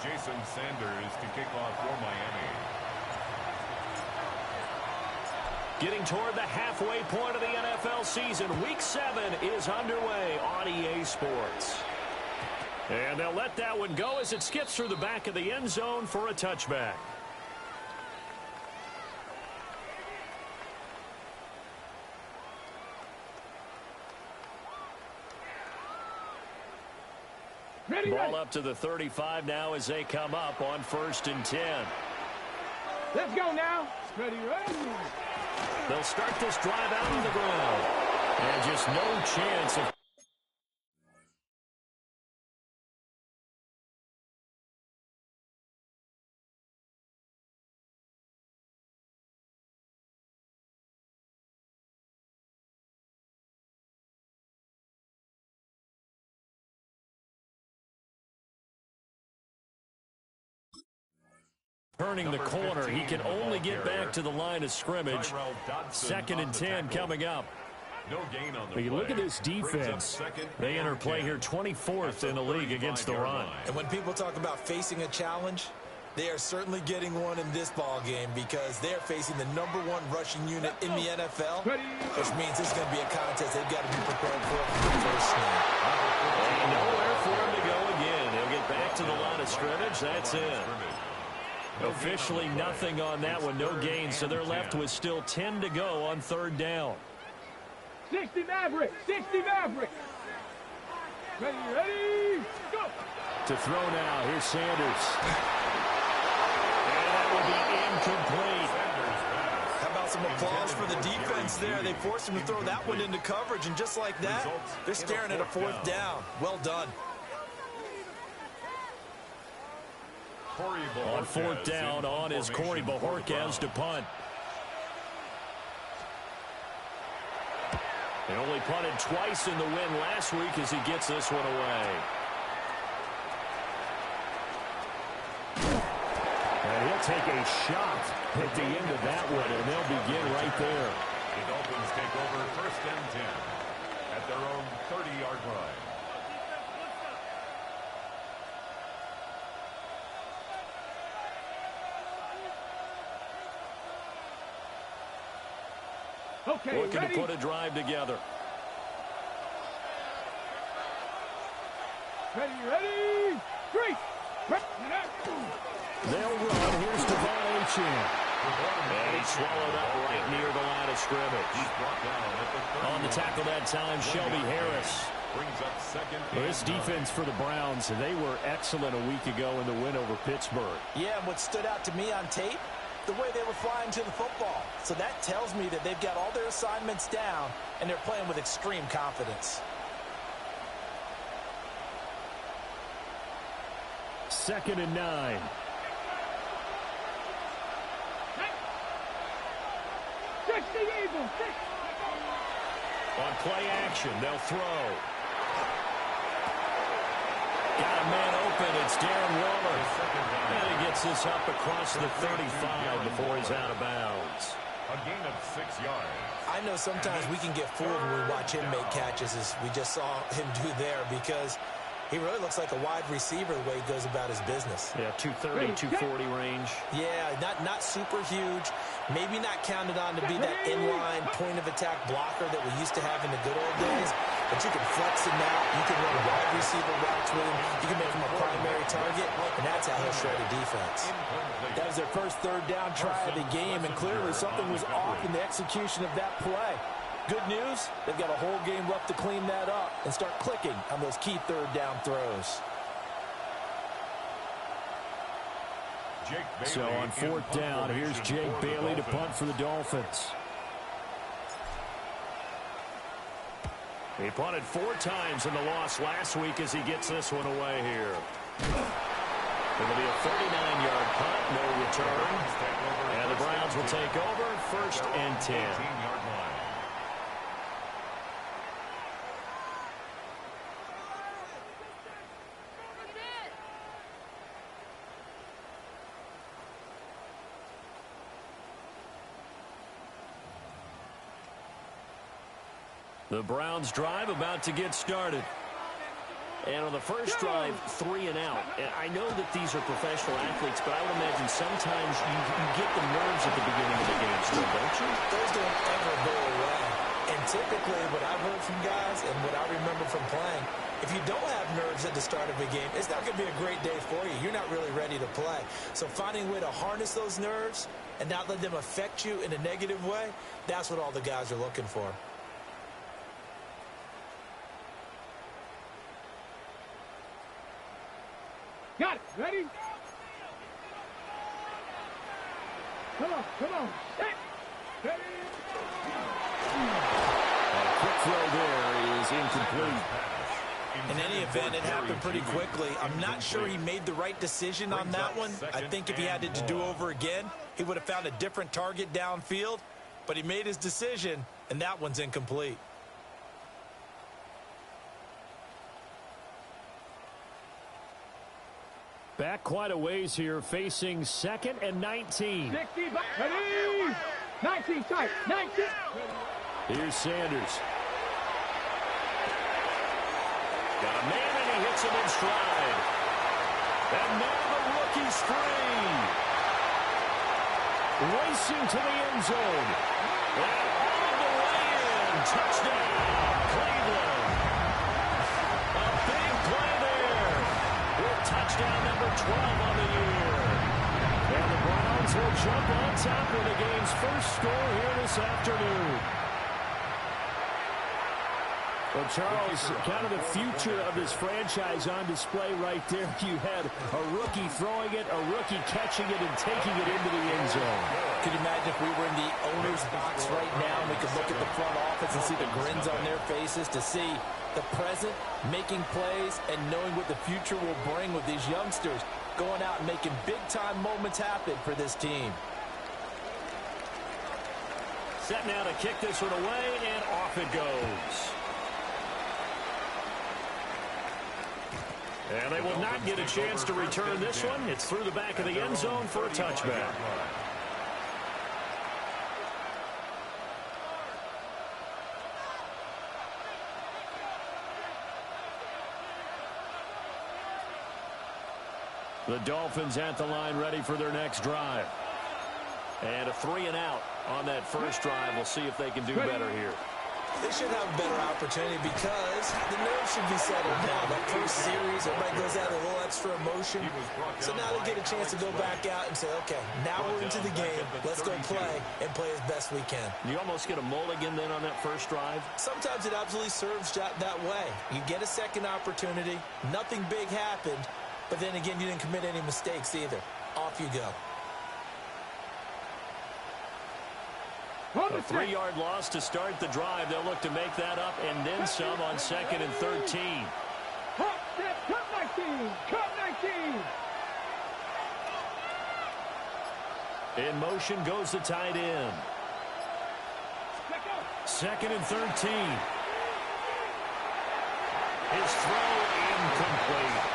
Jason Sanders to kick off for Miami. Getting toward the halfway point of the NFL season. Week 7 is underway on EA Sports. And they'll let that one go as it skips through the back of the end zone for a touchback. Ball up to the 35 now as they come up on 1st and 10. Let's go now. Ready. They'll start this drive out on the ground. And just no chance of... Turning the corner, he can only get back to the line of scrimmage. 2nd and 10 coming up. No gain on the You look at this defense. They enter play here 24th in the league against the run. And when people talk about facing a challenge, they are certainly getting one in this ball game because they're facing the #1 rushing unit in the NFL, which means this is going to be a contest they've got to be prepared for from the first snap. And nowhere for him to go again. He'll get back to the line of scrimmage. That's it. Officially nothing on that one. No gain, so they're left with still 10 to go on 3rd down. 60 Maverick. 60 Maverick. Ready, go. To throw now. Here's Sanders. And that will be incomplete. How about some applause for the defense there? They forced him to throw that one into coverage, and just like that, they're staring at a 4th down. Well done. On 4th down, on is Corey Bojorquez to punt. They only punted twice in the win last week as he gets this one away. And he'll take a shot at the end of that one, and they'll begin right there. The Dolphins take over 1st and 10 at their own 30-yard line. Okay, looking to put a drive together. Ready, 3. They'll run. Here's Devon Achane. And he's swallowed up right near the line of scrimmage. On the tackle that time, Shelby Harris. This defense for the Browns, they were excellent a week ago in the win over Pittsburgh. Yeah, and what stood out to me on tape, the way they were flying to the football. So that tells me that they've got all their assignments down, and they're playing with extreme confidence. 2nd and 9. On play action, they'll throw. Got a man open. It's Darren Waller. And he gets this up across the 35 before he's out of bounds. A gain of 6 yards. I know sometimes we can get fooled when we watch him make catches, as we just saw him do there, because he really looks like a wide receiver the way he goes about his business. Yeah, 230, 240 range. Yeah, not super huge. Maybe not counted on to be that inline point-of-attack blocker that we used to have in the good old days. But you can flex him out. You can run wide receiver routes with him. You can make him a primary target, and that's how he'll shred a defense. That was their first 3rd down try of the game, and clearly something was off in the execution of that play. Good news, they've got a whole game left to clean that up and start clicking on those key 3rd down throws. So on 4th down, here's Jake Bailey to punt for the Dolphins. He punted 4 times in the loss last week as he gets this one away here. It'll be a 39-yard punt, no return. And the Browns will take over 1st and 10. The Browns drive about to get started. And on the first drive, 3 and out. And I know that these are professional athletes, but I would imagine sometimes you get the nerves at the beginning of the game still, don't you? Those don't ever go away. And typically what I've heard from guys and what I remember from playing, if you don't have nerves at the start of a game, it's not going to be a great day for you. You're not really ready to play. So finding a way to harness those nerves and not let them affect you in a negative way, that's what all the guys are looking for. Got it. Ready? Come on, come on. Set. Ready? A quick throw there is incomplete. In any event, it happened pretty quickly. I'm not sure he made the right decision on that one. I think if he had it to do over again, he would have found a different target downfield. But he made his decision, and that one's incomplete. Back quite a ways here, facing 2nd and 19. 60 back. Ready? 19 tight. 19. Here's Sanders. Got a man, and he hits him in stride. And now the rookie's free. Racing to the end zone. And all the way in. Touchdown, Cleveland. A big play there. With touchdown number 12 on the year. And the Browns will jump on top of the game's first score here this afternoon. Well, Charles, kind of the future of this franchise on display right there. You had a rookie throwing it, a rookie catching it, and taking it into the end zone. Could you imagine if we were in the owner's box right now and we could look at the front office and see the grins on their faces, to see the present making plays and knowing what the future will bring with these youngsters going out and making big-time moments happen for this team. Set now to kick this one away, and off it goes. And they will not get a chance to return this one. It's through the back of the end zone for a touchback. The Dolphins at the line, ready for their next drive. And a 3 and out on that first drive. We'll see if they can do better here. They should have a better opportunity because the nerves should be settled now. That first series, everybody goes out with a little extra emotion. So now they get a chance to go back out and say, okay, now we're into the game. Let's go play and play as best we can. You almost get a mulligan then on that first drive? Sometimes it absolutely serves that way. You get a second opportunity. Nothing big happened. But then again, you didn't commit any mistakes either. Off you go. A 3-yard loss to start the drive. They'll look to make that up and then some on 2nd and 13. Cut 19. Cut 19. In motion goes the tight end. 2nd and 13. His throw incomplete.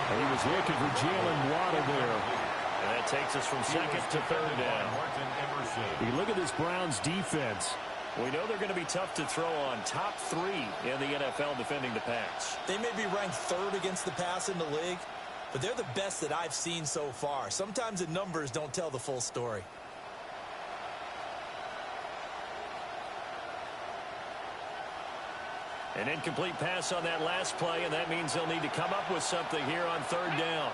He was looking for Jalen Waddle there. And that takes us from 2nd to 3rd down. You look at this Browns defense. We know they're going to be tough to throw on. Top 3 in the NFL defending the pass. They may be ranked 3rd against the pass in the league, but they're the best that I've seen so far. Sometimes the numbers don't tell the full story. An incomplete pass on that last play, and that means they'll need to come up with something here on 3rd down.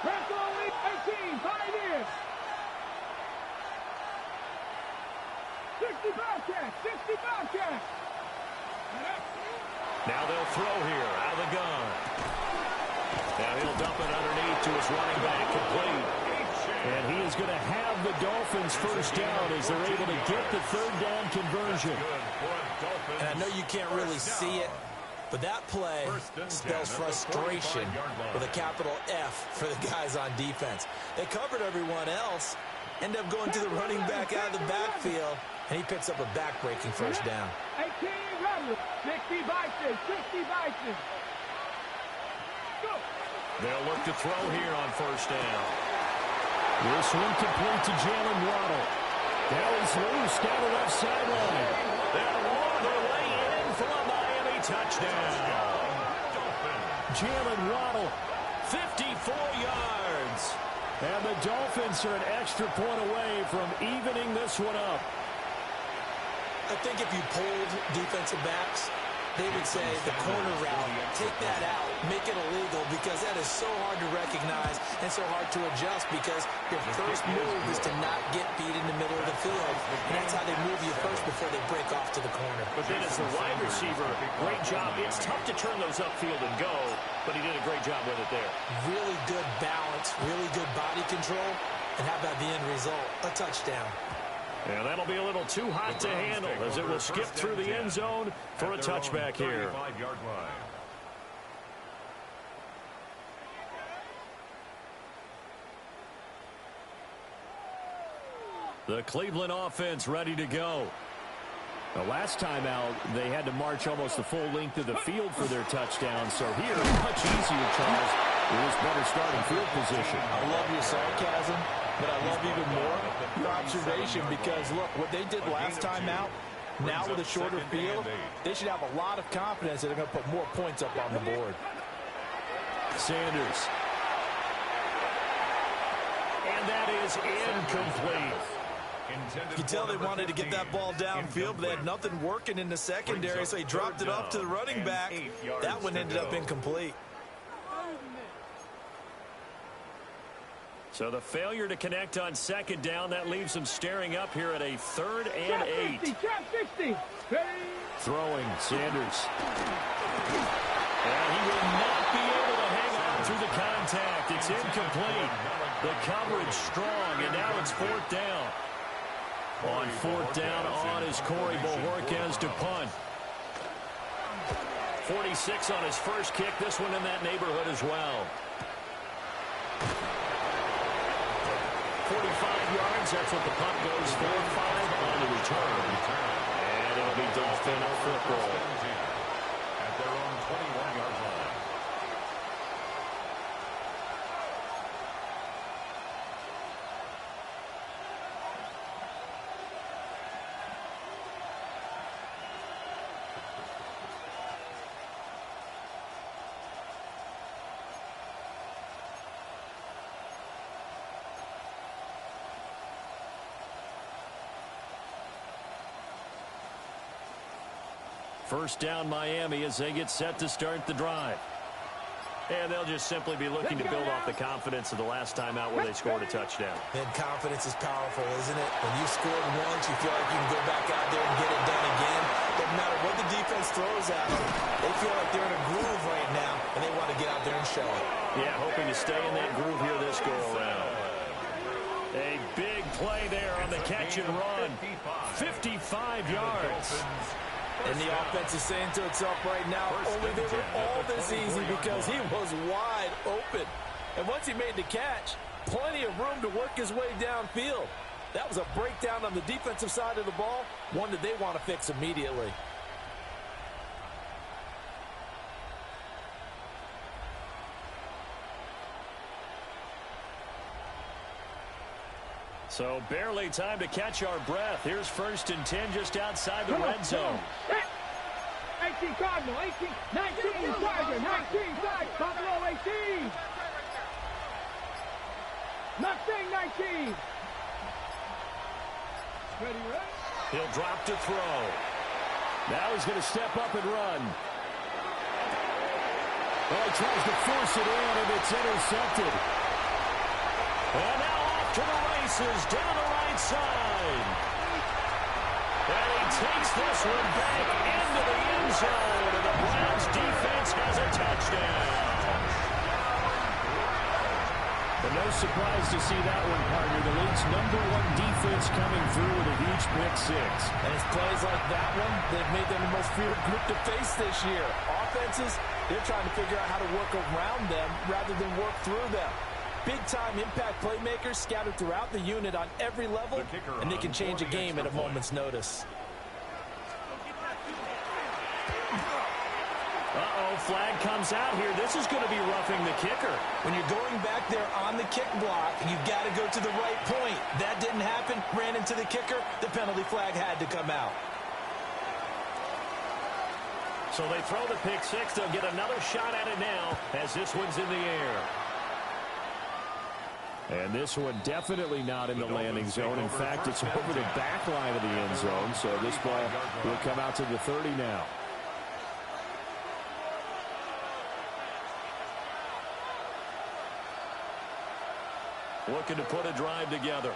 Press only 18. 5 in. 60 Bobcats. 60 Bobcats. Now they'll throw here out of the gun. Now he'll dump it underneath to his running back, complete. And he is going to have the Dolphins first down as they're able to get the 3rd down conversion. And I know you can't really see it, but that play spells frustration with a capital F for the guys on defense. They covered everyone else, end up going to the running back out of the backfield, and he picks up a back-breaking first down. 18 runners. 60 Bison. 60 Bison. Go. They'll look to throw here on first down. This one complete to Jalen Waddle. Now he's loose down the left sideline. They'll war their way in for a Miami touchdown. Jalen Waddle. 54 yards. And the Dolphins are an extra point away from evening this one up. I think if you polled defensive backs, they would say the corner route, take that out, make it illegal, because that is so hard to recognize and so hard to adjust, because your first move is to not get beat in the middle of the field. And that's how they move you first before they break off to the corner. But then as the wide receiver, great job. It's tough to turn those upfield and go, but he did a great job with it there. Really good balance, really good body control, and how about the end result? A touchdown. And that'll be a little too hot to handle as it will skip through the end zone for a touchback here. The Cleveland offense ready to go. The last time out, they had to march almost the full length of the field for their touchdown. So here, much easier, Charles. It was better starting field position. I love your sarcasm, but I love even more your observation, because, look, what they did last time out, now with a shorter field, they should have a lot of confidence that they're going to put more points up on the board. Sanders. And that is incomplete. You can tell they wanted to get that ball downfield, but they had nothing working in the secondary, so he dropped it off to the running back. That one ended up incomplete. So the failure to connect on second down, that leaves them staring up here at a 3rd and 8. Trap 60. Throwing, Sanders. And he will not be able to hang on through the contact. It's incomplete. The coverage strong, and now it's 4th down. On 4th down on is Corey Bojorquez to punt. 46 on his first kick. This one in that neighborhood as well. 45 yards, that's what the punt goes for. 5 on the return. And it'll be Dolphin football. At their own 21-yard line. First down Miami as they get set to start the drive. And they'll just simply be looking to build off the confidence of the last time out where they scored a touchdown. And confidence is powerful, isn't it? When you scored once, you feel like you can go back out there and get it done again. Doesn't matter what the defense throws at them. They feel like they're in a groove right now, and they want to get out there and show it. Yeah, hoping to stay in that groove here this go-around. A big play there on the catch and run. 55 yards. And the offense is saying to itself right now, only they were all this easy because he was wide open. And once he made the catch, plenty of room to work his way downfield. That was a breakdown on the defensive side of the ball, one that they want to fix immediately. So barely time to catch our breath. Here's 1st and 10 just outside the red zone. 18 Cardinal, 18, 19 Tiger, 19 Tiger, Buffalo 18. Mustang 19. Ready, right? He'll drop to throw. Now he's going to step up and run. Well, he tries to force it in, and it's intercepted. And now off to the races down the right side. And he takes this one back into the end zone, and the Browns defense has a touchdown. But no surprise to see that one, partner. The league's #1 defense coming through with a huge pick-6. And it's plays like that one that have made them the most feared group to face this year. Offenses, they're trying to figure out how to work around them rather than work through them. Big-time impact playmakers scattered throughout the unit on every level, and they can change a game at a moment's notice. Uh-oh, flag comes out here. This is going to be roughing the kicker. When you're going back there on the kick block, you've got to go to the right point. That didn't happen, ran into the kicker. The penalty flag had to come out. So they throw the pick six. They'll get another shot at it now as this one's in the air. And this one definitely not in the landing zone. In fact, it's over the back line of the end zone. So this ball will come out to the 30 now. Looking to put a drive together.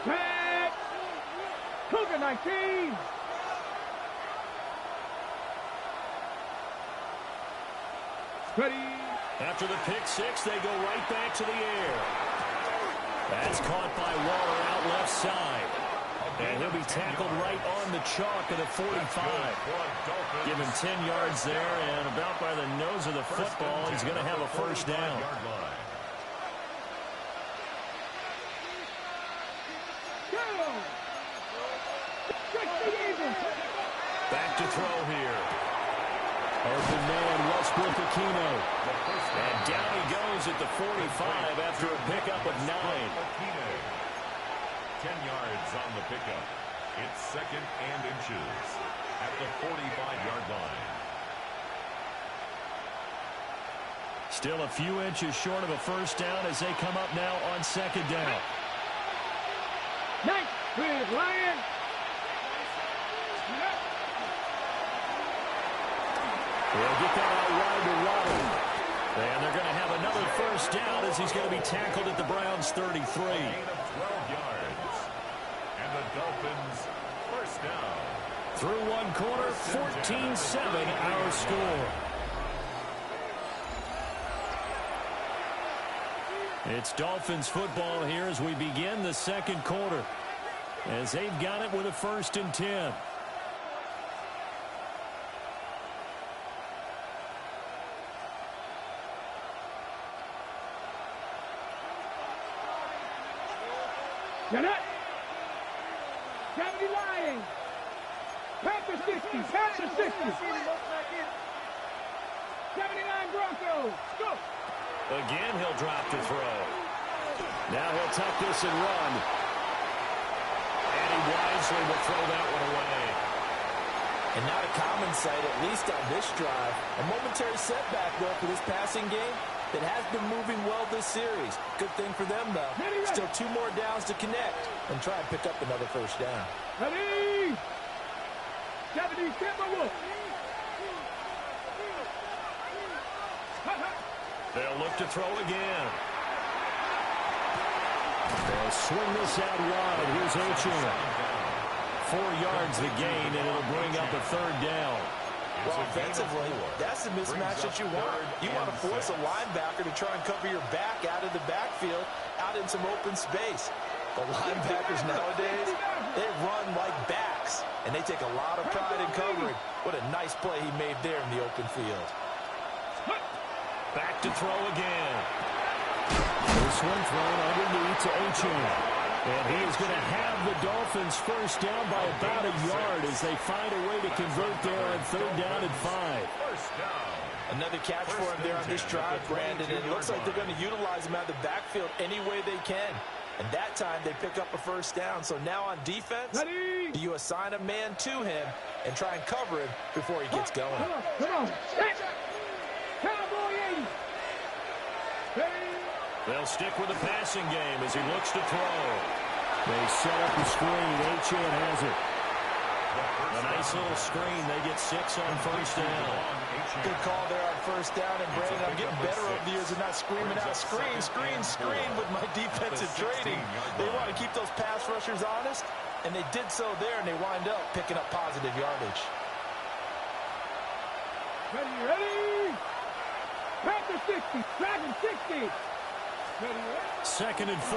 Set. Cougar 19. Ready. After the pick six, they go right back to the air. That's caught by Waller out left side. And he'll be tackled right on the chalk of the 45. Give him 10 yards there, and about by the nose of the football, he's going to have a first down. Back to throw here. Open man, Westbrook-Aquino. And down he goes at the 45 after a pickup of 9. 10 yards on the pickup. It's second and inches at the 45-yard line. Still a few inches short of a first down as they come up now on second down. Nice with Lion. They'll get that out wide to Waddle. And they're going to have another first down as he's going to be tackled at the Browns' 33. Gain of 12 yards. And the Dolphins first down. Through one quarter, 14-7 our score. It's Dolphins football here as we begin the second quarter. As they've got it with a 1st and 10. Get it. 70 Lions. Panther 60. Panther 60. 79 Broncos. Go. Again, he'll drop to throw. Now he'll tuck this and run. And he wisely will throw that one away. And not a common sight, at least on this drive. A momentary setback, though, for this passing game that has been moving well this series. Good thing for them, though. Still 2 more downs to connect and try and pick up another first down. Ready. 70 Timberwolves. They'll look to throw again. They'll swing this out wide. Here's Ochoa. 4 yards the gain, and it'll bring up a 3rd down. Well, offensively, that's the mismatch that you want. You want to force a linebacker to try and cover your back out of the backfield, out in some open space. The linebackers nowadays, they run like backs, and they take a lot of pride in covering. What a nice play he made there in the open field. Back to throw again. This one thrown underneath to Ochoa. And he is going to have the Dolphins first down by about a yard as they find a way to convert there on 3rd down and 5. First down. Another catch for him there on this drive, Brandon. And it looks like they're going to utilize him out of the backfield any way they can. And that time they pick up a first down. So now on defense, do you assign a man to him and try and cover him before he gets going? Come on. Cowboy 80. Ready. They'll stick with the passing game as he looks to throw. They set up the screen. Achane has it. A nice little screen. They get 6 on first down. Good call there on first down. And, Brandon, I'm getting better over the years of not screaming out, screen, screen, screen with my defensive training. They want to keep those pass rushers honest, and they did so there, and they wind up picking up positive yardage. Ready. Panther 60. Dragon 60. 2nd and 4.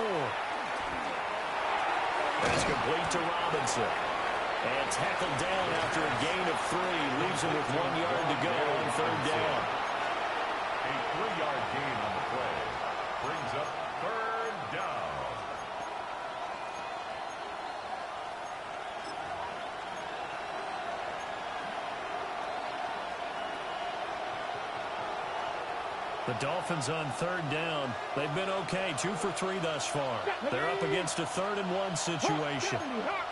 That's complete to Robinson. And tackled down after a gain of 3. Leaves him with 1 yard to go on 3rd down. A 3-yard gain on the play. Brings up 3rd down. The Dolphins on 3rd down. They've been okay. 2 for 3 thus far. They're up against a 3rd and 1 situation.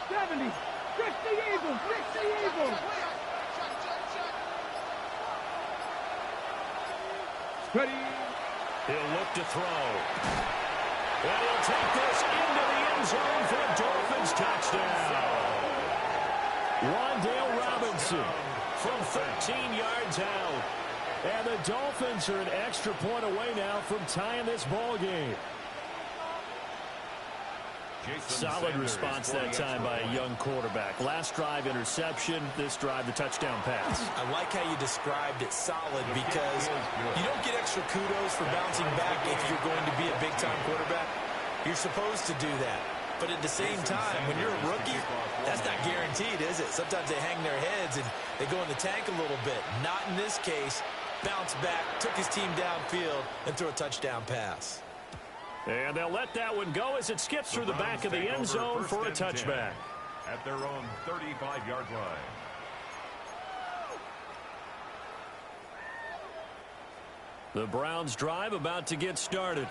70. 70. 60 Eagles. Ready. He'll look to throw. And he'll take this into the end zone for a Dolphins touchdown. Wan'Dale Robinson from 13 yards out. And the Dolphins are an extra point away now from tying this ball game. Solid response that time by a young quarterback. Last drive, interception. This drive, the touchdown pass. I like how you described it solid because you don't get extra kudos for bouncing back if you're going to be a big-time quarterback. You're supposed to do that. But at the same time, when you're a rookie, that's not guaranteed, is it? Sometimes they hang their heads and they go in the tank a little bit. Not in this case. Bounced back, took his team downfield, and threw a touchdown pass. And they'll let that one go as it skips through the back of the end zone for a touchback. At their own 35-yard line. The Browns drive about to get started.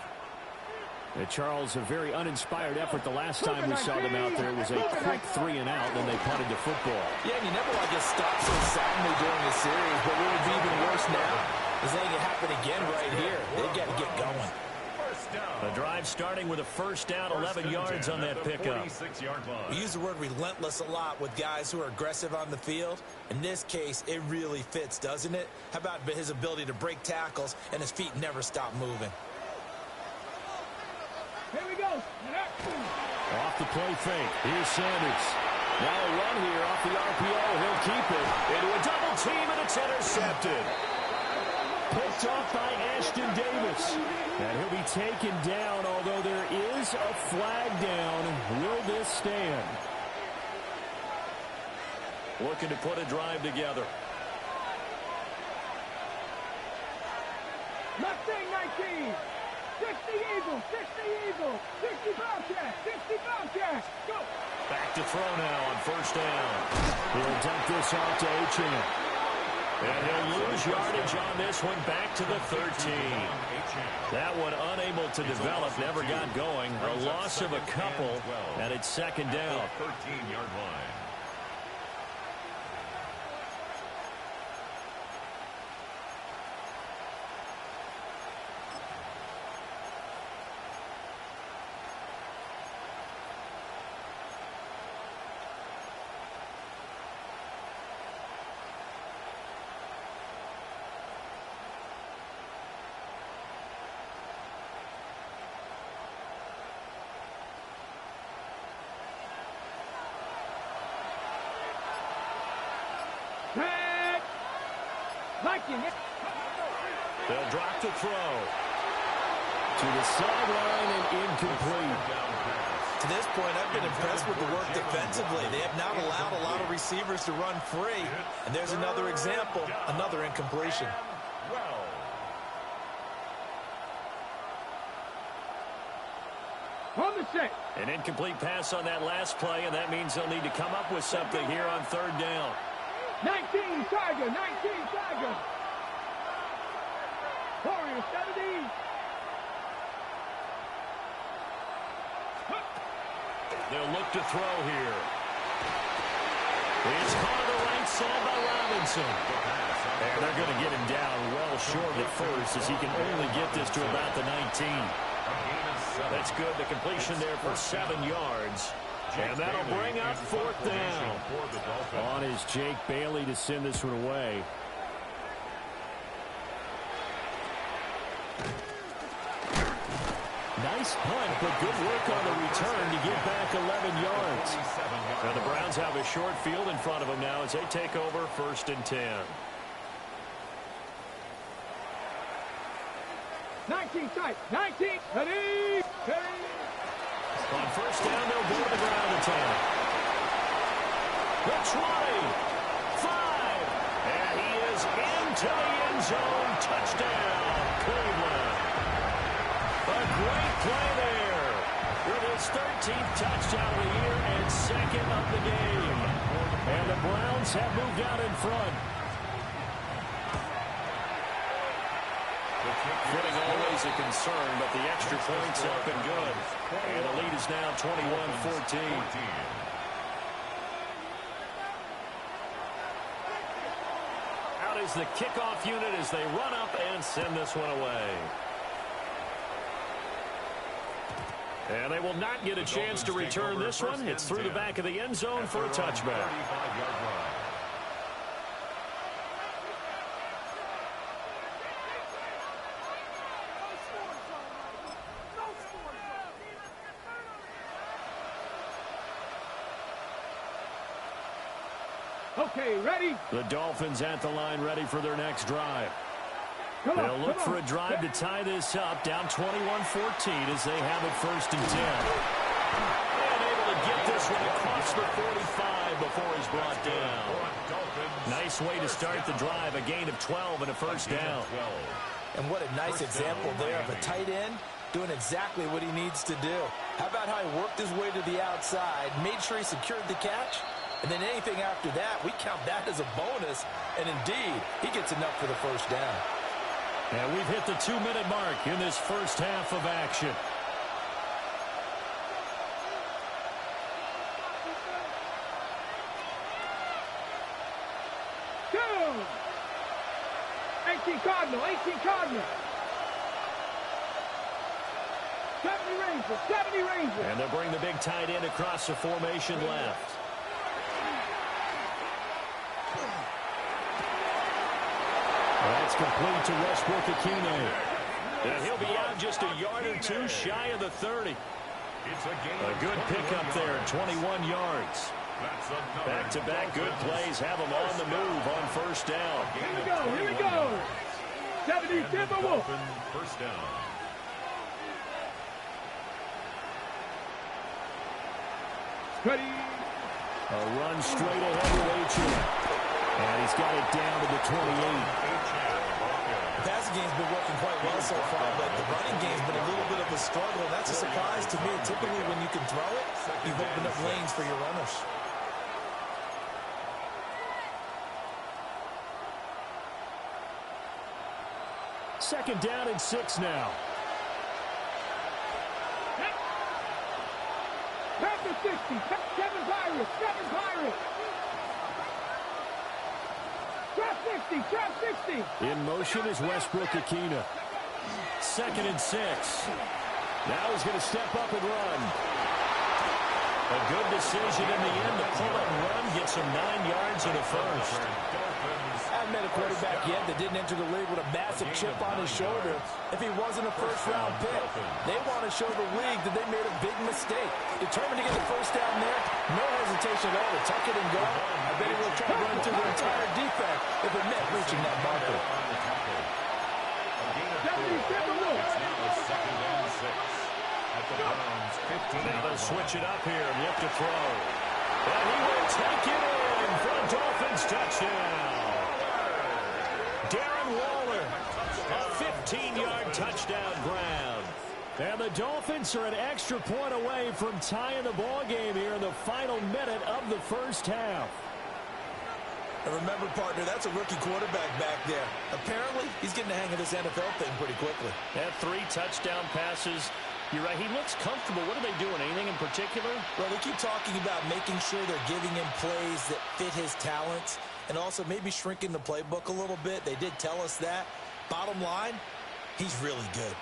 Charles, a very uninspired effort. The last time we saw them out there was a quick 3 and out, then they punted the football. Yeah, and you never want to get stopped so soundly during the series, but what would be even worse now is letting it happen again right here. They got to get going. The drive starting with a first down, 11 yards on that pickup. We use the word relentless a lot with guys who are aggressive on the field. In this case, it really fits, doesn't it? How about his ability to break tackles and his feet never stop moving? Here we go. Off the play fake. Here's Sanders. Now a run here off the RPO. He'll keep it into a double team, and it's intercepted. Picked off by Ashton Davis. And he'll be taken down, although there is a flag down. Will this stand? Looking to put a drive together. Mustang 19. 60 Eagles, 60 Eagles, 60 Bobcats, 60 Bobcats. Go. Back to throw now on first down. He'll dump this off to Achane. And he'll lose yardage on this one back to the 13. That one unable to develop, never got going. A loss of a couple, and it's second down. 13-yard line. They'll drop to throw. To the sideline and incomplete. To this point, I've been impressed with the work defensively. They have not allowed a lot of receivers to run free. And there's another example, another incompletion. On the set. An incomplete pass on that last play, and that means they'll need to come up with something here on third down. 19 Tiger, 19 Tiger. Warriors 70. They'll look to throw here. It's caught to the right side by Robinson. And they're going to get him down well short at first as he can only get this to about the 19. That's good. The completion there for 7 yards. And that'll bring up fourth down. On is Jake Bailey to send this one away. Nice punt, but good work on the return to get back 11 yards. Now the Browns have a short field in front of them now as they take over 1st and 10. 19 tight, 19, ready, ready. On first down, they'll go to the ground attack. The 20, 5, and he is into the end zone. Touchdown, Cleveland. A great play there with his 13th touchdown of the year and 2nd of the game. And the Browns have moved out in front. Footing always a concern, but the extra points up and good. And the lead is now 21-14. Out is is the kickoff unit as they run up and send this one away. And they will not get a chance to return this one. It's through the back of the end zone for a touchback. Okay, ready? The Dolphins at the line, ready for their next drive. They'll look for a drive to tie this up, down 21-14 as they have it 1st and 10. And able to get this one across the 45 before he's brought down. Nice way to start the drive, a gain of 12 and a first down. And what a nice example there of a tight end doing exactly what he needs to do. How about how he worked his way to the outside, made sure he secured the catch, and then anything after that, we count that as a bonus. And indeed, he gets enough for the first down. And we've hit the 2-minute mark in this first half of action. Go! 18 Cardinal, 18 Cardinal. 70 Rangers, 70 Rangers. And they'll bring the big tight end across the formation left. That's complete to Westbrook-Ikhine. And he'll be out just a yard or two shy of the 30. A good pickup there at 21 yards. Back-to-back good plays have them on the move on first down. Here we go. 70 Timberwolves. First down. Ready. A run straight ahead with H. And he's got it down to the 28. The passing game's been working quite well so far, but the running game's been a little bit of a struggle. And that's a surprise to me. Typically, when you can throw it, you've opened up lanes for your runners. Second down and 6 now. Back to 60. 7 Pirates. 7 Pirates. Trap 60. Trap 60. In motion is Westbrook-Ikhine. 2nd and 6. Now he's going to step up and run. A good decision in the end to pull it and run. Gets him 9 yards in the first. I haven't met a quarterback yet that didn't enter the league with a massive chip on his shoulder if he wasn't a first-round pick. They want to show the league that they made a big mistake. Determined to get the first down there, no hesitation at all to tuck it and go. I bet he will try to run through the entire defense if it meant reaching that marker. Now they'll switch it up here and look to throw. And he will take it in for a Dolphins touchdown. Darren Waller, a 15-yard touchdown grab. And the Dolphins are an extra point away from tying the ball game here in the final minute of the first half. And remember, partner, that's a rookie quarterback back there. Apparently, he's getting the hang of this NFL thing pretty quickly. Had 3 touchdown passes. You're right, he looks comfortable. What are they doing? Anything in particular? Well, they keep talking about making sure they're giving him plays that fit his talents and also maybe shrinking the playbook a little bit. They did tell us that. Bottom line, he's really good.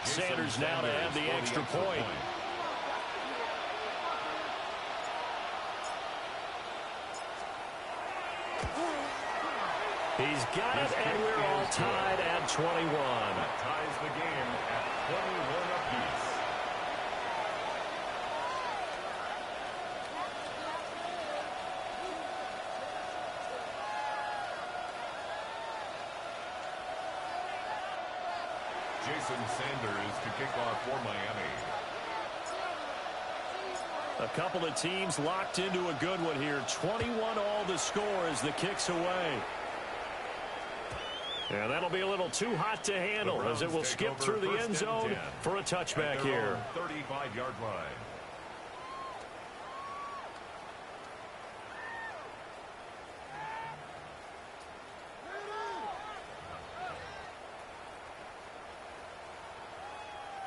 Sanders now to have the extra point. He's got it, and we're all tied at 21. That ties the game at 21 apiece. Jason Sanders to kick off for Miami. A couple of teams locked into a good one here. 21 all the score as the kick's away. And that'll be a little too hot to handle as it will skip through the end zone for a touchback here. 35-yard line.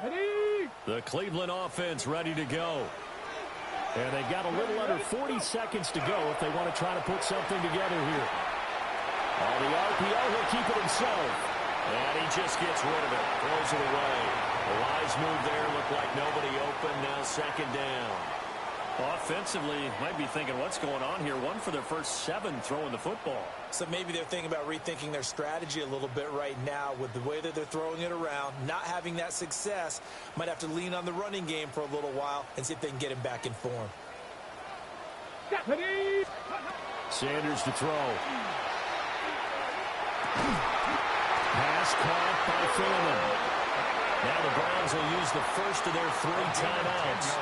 Ready? The Cleveland offense ready to go. And they've got a little under 40 seconds to go if they want to try to put something together here. On the RPO, he'll keep it himself. And he just gets rid of it. Throws it away. A wise move there. Looked like nobody open. Now second down. Offensively, might be thinking, what's going on here? 1 for their first 7 throwing the football. So maybe they're thinking about rethinking their strategy a little bit right now with the way that they're throwing it around, not having that success. Might have to lean on the running game for a little while and see if they can get him back in form. Sanders to throw. Pass caught by Phelan. Now the Browns will use the first of their 3 timeouts,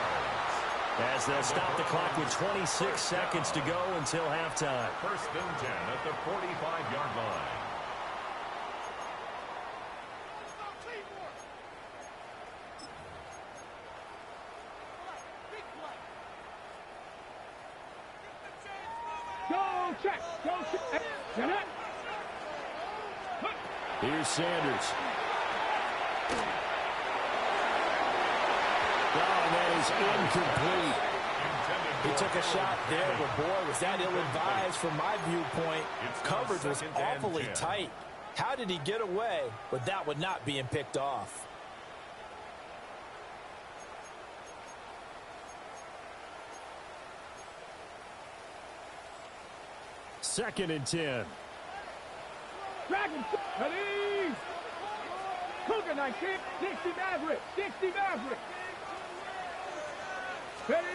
as they'll stop the clock with 26 seconds to go until halftime. First and 10 at the 45-yard line. Go check. Go check. Here's Sanders. Oh, that is incomplete. He took a shot there, but boy, was that ill-advised from my viewpoint. Coverage was awfully tight. How did he get away with that one not being picked off? Second and 10. Dragon. Ready. Cougar 19. 60 Maverick. 60 Maverick. Ready.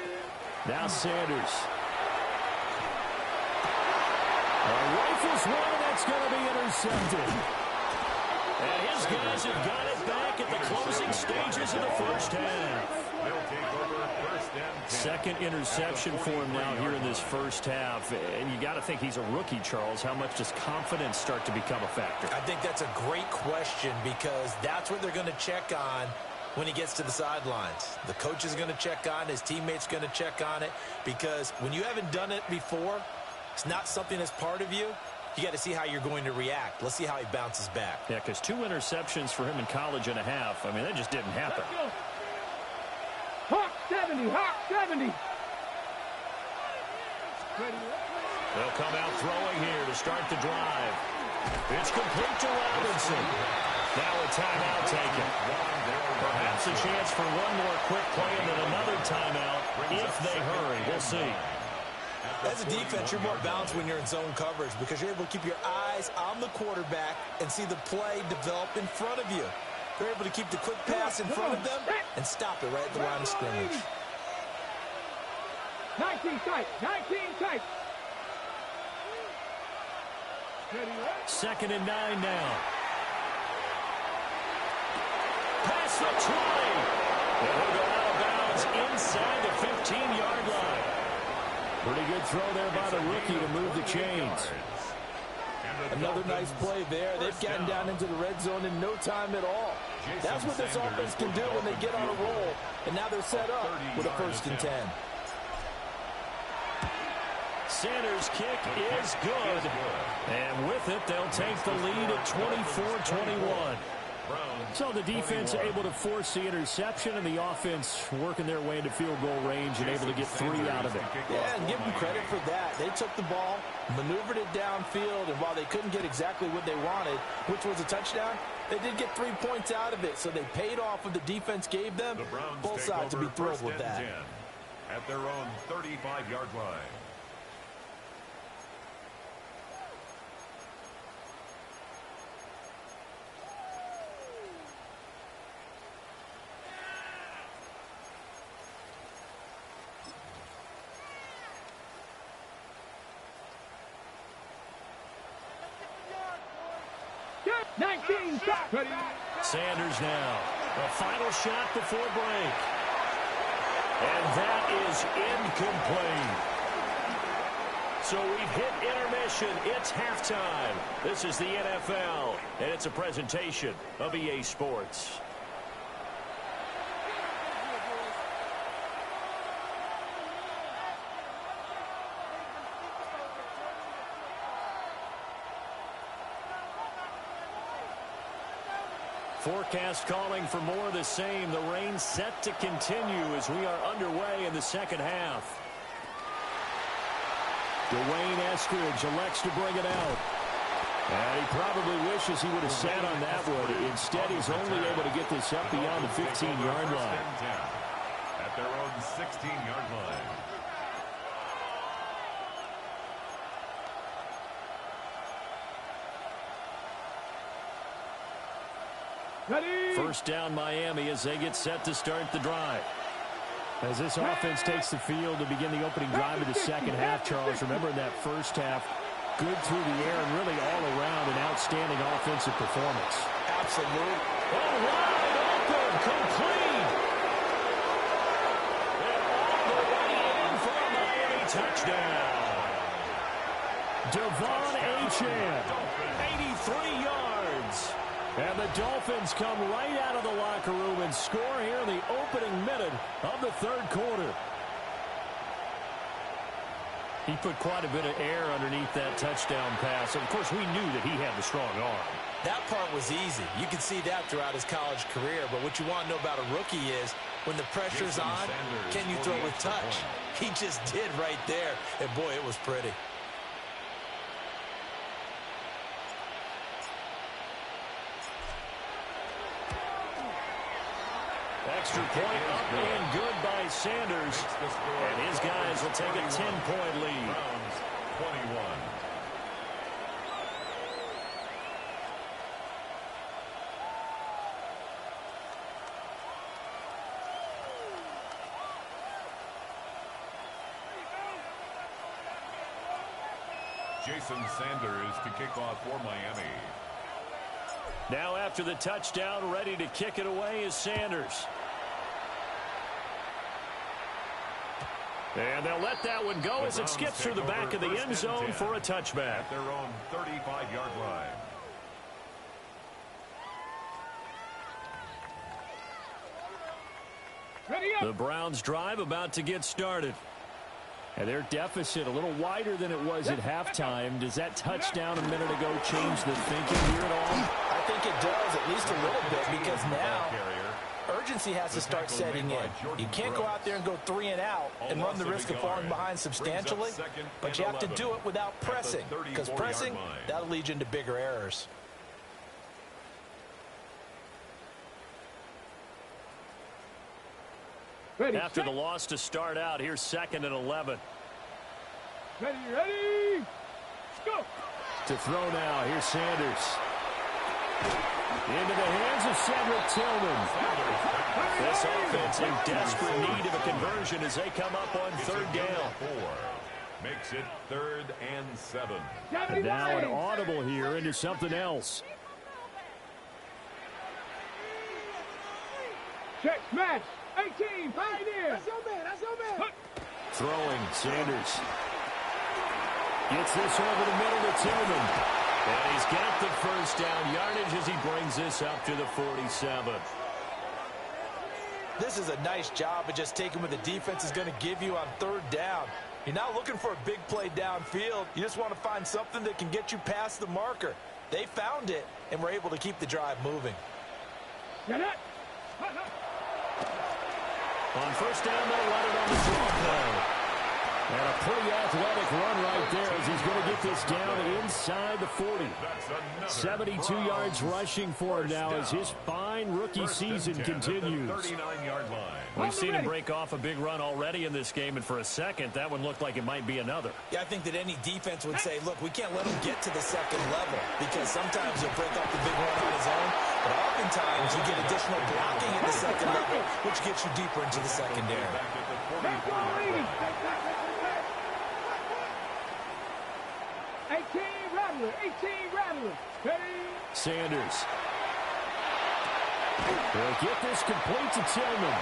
Now Sanders. Rifles one, and that's going to be intercepted. And his guys have got it back at the closing stages of the first half. They'll take over first and 10. Second interception for him now here in this first half. And you got to think he's a rookie, Charles. How much does confidence start to become a factor? I think that's a great question, because that's what they're going to check on when he gets to the sidelines. The coach is going to check on it. His teammates going to check on it, because when you haven't done it before, it's not something that's part of you. You got to see how you're going to react. Let's see how he bounces back. Yeah, because 2 interceptions for him in college and a half. I mean, that just didn't happen. Hawk 70. Hawk 70. They'll come out throwing here to start the drive. It's complete to Robinson. Now a timeout taken. Perhaps a chance for one more quick play and then another timeout if they hurry. We'll see. As a defense, you're more balanced when you're in zone coverage, because you're able to keep your eyes on the quarterback and see the play develop in front of you. They're able to keep the quick pass in front of them and stop it right at the line of scrimmage. 19 tight. 19 tight. Second and 9 now. Pass the 20. And he'll go out of bounds inside the 15-yard line. Pretty good throw there by the rookie to move the chains. Another nice play there. They've gotten down into the red zone in no time at all. That's what this offense can do when they get on a roll. And now they're set up with a first and 10. Sanders' kick is good. And with it, they'll take the lead at 24-21. So the defense able to force the interception, and the offense working their way into field goal range and able to get 3 out of it. Yeah, and give them credit for that. They took the ball, maneuvered it downfield, and while they couldn't get exactly what they wanted, which was a touchdown, they did get 3 points out of it. So they paid off what the defense gave them. Both sides to be thrilled with that. At their own 35-yard line. Sanders now. A final shot before break. And that is incomplete. So we've hit intermission. It's halftime. This is the NFL, and it's a presentation of EA Sports. Forecast calling for more of the same. The rain set to continue as we are underway in the second half. Dwayne Eskridge elects to bring it out. And he probably wishes he would have sat on that one. Instead, he's only able to get this up beyond the 15-yard line. At their own 16-yard line. Ready. First down Miami as they get set to start the drive. As this offense takes the field to begin the opening drive of the second half, Charles, remember in that first half, good through the air and really all around an outstanding offensive performance. Absolutely. Oh, wide open, complete. And all the way in for a Miami touchdown. Devon Achane, 83 yards. And the Dolphins come right out of the locker room and score here in the opening minute of the third quarter. He put quite a bit of air underneath that touchdown pass. Of course, we knew that he had the strong arm. That part was easy. You can see that throughout his college career. But what you want to know about a rookie is when the pressure's on, can you throw with touch? He just did right there. And, boy, it was pretty. Extra point up and good by Sanders. And his guys will take a 10-point lead. Browns 21. Jason Sanders to kick off for Miami. Now after the touchdown, ready to kick it away is Sanders. And they'll let that one go as it skips through the back of the end zone for a touchback. At their own 35-yard line. Ready up. The Browns drive about to get started. And their deficit a little wider than it was at halftime. Does that touchdown a minute ago change the thinking here at all? I think it does, at least a little bit, because now urgency has to start setting in. You can't go out there and go 3 and out and run the risk of falling behind substantially, but you have to do it without pressing, because pressing, that'll lead you into bigger errors. Ready. After the loss to start out, here's 2nd and 11. Ready. Ready. Go. To throw now, here's Sanders. Into the hands of Cedric Tillman. This offense in desperate need of a conversion as they come up on 3rd down. Makes it 3rd and 7. And now an audible here into something else. Check, smash. 18, pioneer. That's your man. Throwing, Sanders. Gets this over the middle to Tillman. And he's got the first down yardage as he brings this up to the 47. This is a nice job of just taking what the defense is going to give you on 3rd down. You're not looking for a big play downfield. You just want to find something that can get you past the marker. They found it and were able to keep the drive moving. Get it. On 1st down, they'll run it on the draw play. And a pretty athletic run right there as he's going to get this down inside the 40. 72 yards rushing for him now as his fine rookie season continues. 39-yard line. We've seen him break off a big run already in this game, and for a second, that one looked like it might be another. Yeah, I think that any defense would say, look, we can't let him get to the 2nd level because sometimes he'll break off the big run on his own, but oftentimes you get additional blocking at the 2nd level, which gets you deeper into the secondary. 18 Rattler. Ready. Sanders. They'll get this complete to Tillman.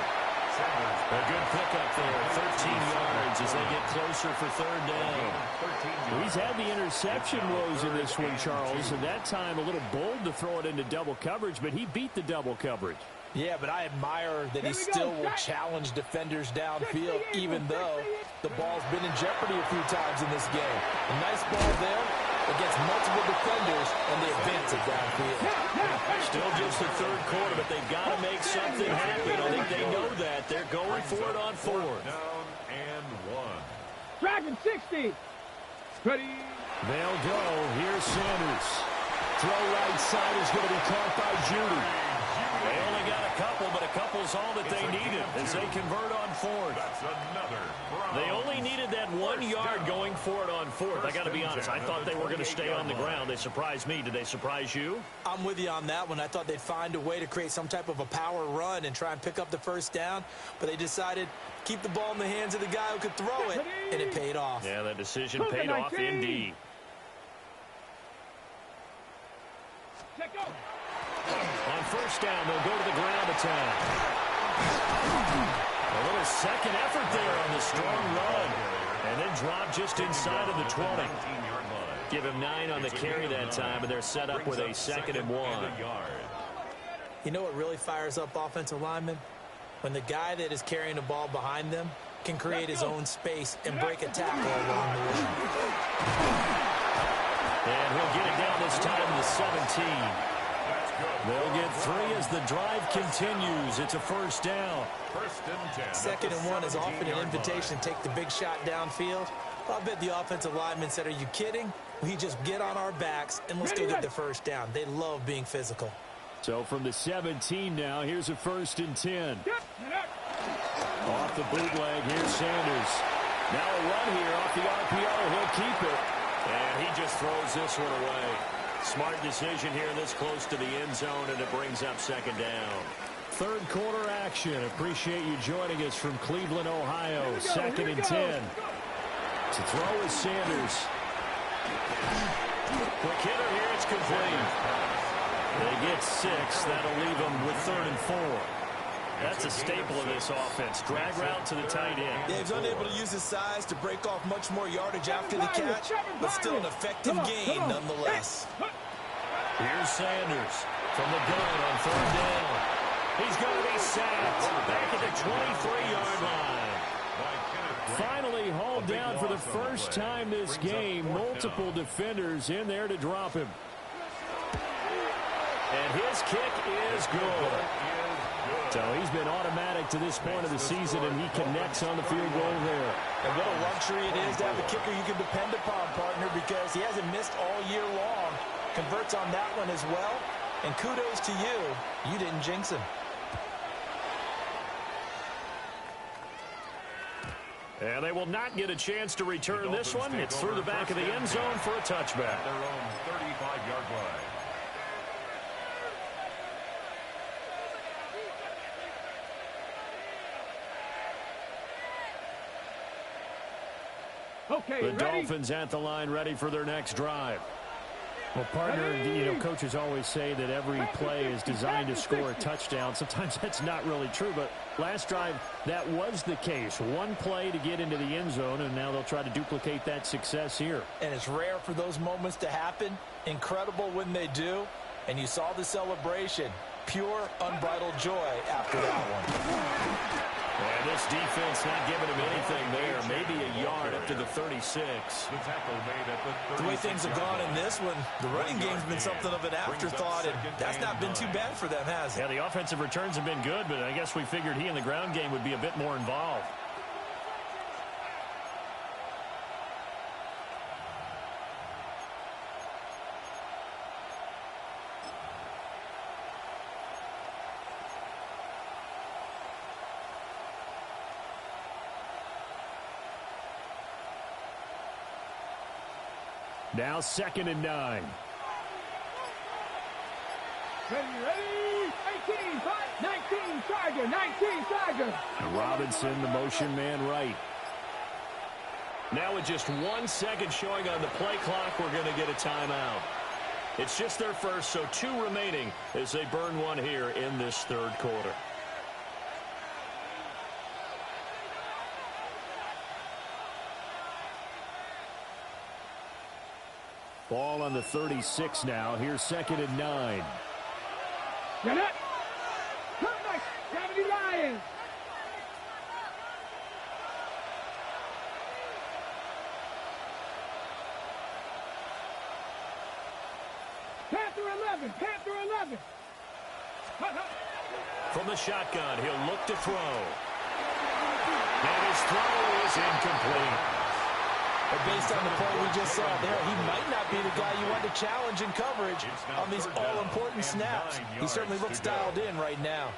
A good pickup there, 13 yards as they get closer for 3rd down. He's had the interception woes in this one, Charles, and that time a little bold to throw it into double coverage, but he beat the double coverage. Yeah, but I admire that he still will challenge defenders downfield, even though the ball's been in jeopardy a few times in this game. A nice ball there, against multiple defenders, and they advance it downfield. Still just the third quarter, but they've got to make something happen. I think they know that. They're going for it on fourth. Down and 1. Dragon 60. Ready. They'll go. Here's Sanders. Throw right side is going to be caught by Judy. They only got a couple, but a couple's all that they needed as they convert on fourth. That's another. They only needed that 1 yard going for it on fourth. I got to be honest. I thought they were going to stay on the ground. They surprised me. Did they surprise you? I'm with you on that one. I thought they'd find a way to create some type of a power run and try and pick up the first down, but they decided keep the ball in the hands of the guy who could throw it, and it paid off. Yeah, that decision paid off indeed. On first down, they'll go to the ground attack. A little second effort there on the strong run. And then drop just inside of the 20. Give him 9 on the carry that time, and they're set up with a 2nd and 1. You know what really fires up offensive linemen? When the guy that is carrying the ball behind them can create his own space and break a tackle along the way. And he'll get it down this time to the 17. They'll get 3 as the drive continues. It's a first down. 2nd and 1 is often an invitation to take the big shot downfield. I'll bet the offensive lineman said, are you kidding? We just get on our backs and let's go get the first down. They love being physical. So from the 17 now, here's a 1st and 10. Off the bootleg, here's Sanders. Now a run here off the RPO. He'll keep it. And he just throws this one away. Smart decision here this close to the end zone, and it brings up 2nd down. Third quarter action. Appreciate you joining us from Cleveland, Ohio. 2nd and 10. To throw is Sanders. Quick hitter here. It's complete. They get 6. That'll leave them with 3rd and 4. That's a staple of this offense. Drag route to the tight end. Yeah, he's unable to use his size to break off much more yardage after the catch, but still an effective gain nonetheless. Here's Sanders from the gun on 3rd down. He's going to be sacked back at the 23-yard line. Finally hauled down for the first time this game. Multiple defenders in there to drop him. And his kick is good. So he's been automatic to this point of the season, and he connects on the field goal there. And what a luxury it is to have a kicker you can depend upon, partner, because he hasn't missed all year long. Converts on that one as well. And kudos to you. You didn't jinx him. And they will not get a chance to return this one. It's through the back of the end zone for a touchback. Their own 35-yard line. Okay, The ready? Dolphins at the line, ready for their next drive. Well, partner, coaches always say that every play is designed to score a touchdown. Sometimes that's not really true, but last drive, that was the case. One play to get into the end zone, and now they'll try to duplicate that success here. And it's rare for those moments to happen. Incredible when they do. And you saw the celebration. Pure, unbridled joy after that one. And this defense not giving him anything there. Maybe a yard up to the 36. The tackle made at the The way things have gone in this one, the running game's been something of an afterthought, and that's not been too bad for them, has it? Yeah, the offensive returns have been good, but I guess we figured he in the ground game would be a bit more involved. Now 2nd and 9. Ready? 18, 19, Tiger, 19, Tiger. Robinson, the motion man right. Now with just 1 second showing on the play clock, we're going to get a timeout. It's just their first, so 2 remaining as they burn one here in this third quarter. Ball on the 36 now. Here's 2nd and 9. Get it. Come back, 70 Lions. Panther 11. Panther 11. From the shotgun, he'll look to throw. And his throw is incomplete. But based on the play we just saw there, he might not be the guy you want to challenge in coverage on these all-important snaps. He certainly looks dialed in right now.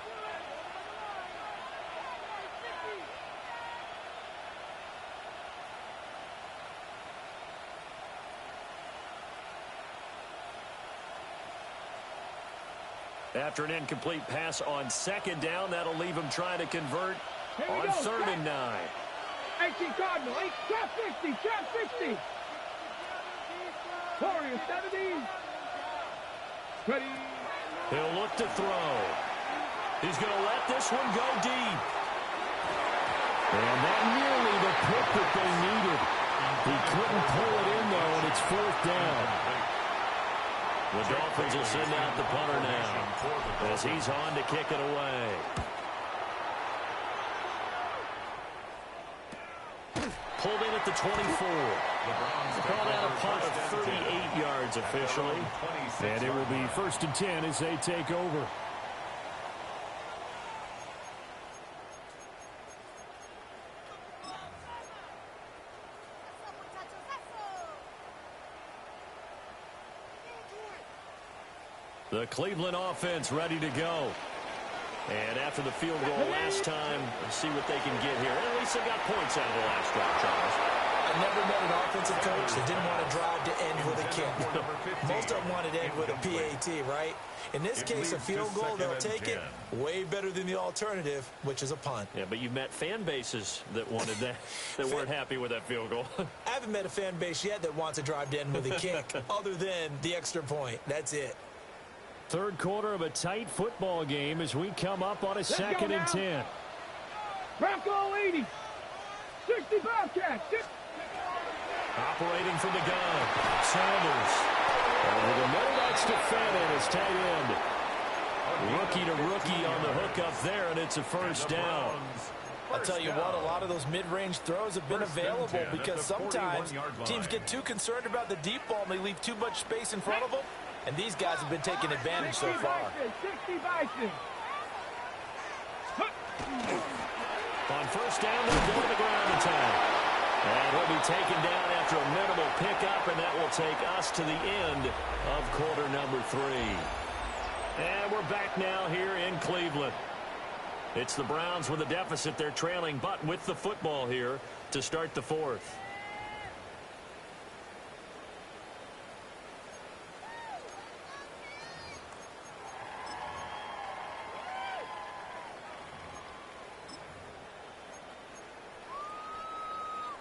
After an incomplete pass on second down, that'll leave him trying to convert on 3rd and 9. 18 Cardinal, 8, trap 60, trap 60. Warriors 70. Ready. He'll look to throw. He's going to let this one go deep. And that nearly the pick that they needed. He couldn't pull it in, though, and it's 4th down. The Dolphins will send out the punter now as he's on to kick it away. Pulled in at the 24. Called out a punt of 38 yards officially. And it will be 1st and 10 as they take over. The Cleveland offense ready to go. And after the field goal last time, let's see what they can get here. At least they got points out of the last drive, Charles. I never met an offensive coach that didn't want to drive to end with a kick. Most of them wanted to end with a PAT, right? In this case, a field goal, they'll take it. Way better than the alternative, which is a punt. Yeah, but you've met fan bases that wanted that, that weren't happy with that field goal. I haven't met a fan base yet that wants to drive to end with a kick, other than the extra point. That's it. Third quarter of a tight football game as we come up on a 2nd and 10. Bronco 80. 60 Bobcats. Operating from the gun. Sanders. Over the middle, that's to Fenton, his tight end. Rookie to rookie on the hook up there, and it's a 1st down. I'll tell you what, a lot of those mid-range throws have been available because sometimes teams get too concerned about the deep ball and they leave too much space in front of them. And these guys have been taking advantage so far. 60 Bison. On 1st down, they'll go to the ground attack. And he'll be taken down after a minimal pickup, and that will take us to the end of quarter number 3. And we're back now here in Cleveland. It's the Browns with a deficit. They're trailing, but with the football here to start the 4th.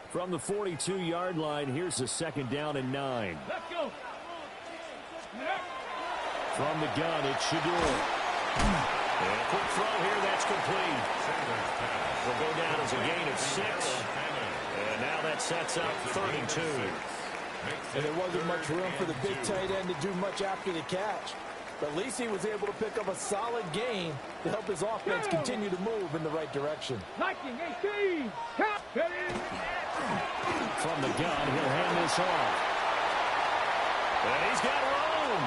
From the 42-yard line, here's a 2nd down and 9. Let's go. From the gun, it's Shadur. And a quick throw here, that's complete. Will go down as a gain of 6. And now that sets up 3rd and 2. And there wasn't much room for the big tight end to do much after the catch. But at least he was able to pick up a solid gain to help his offense continue to move in the right direction. Liking 18. Count. From the gun, he'll hand this off. And he's got room.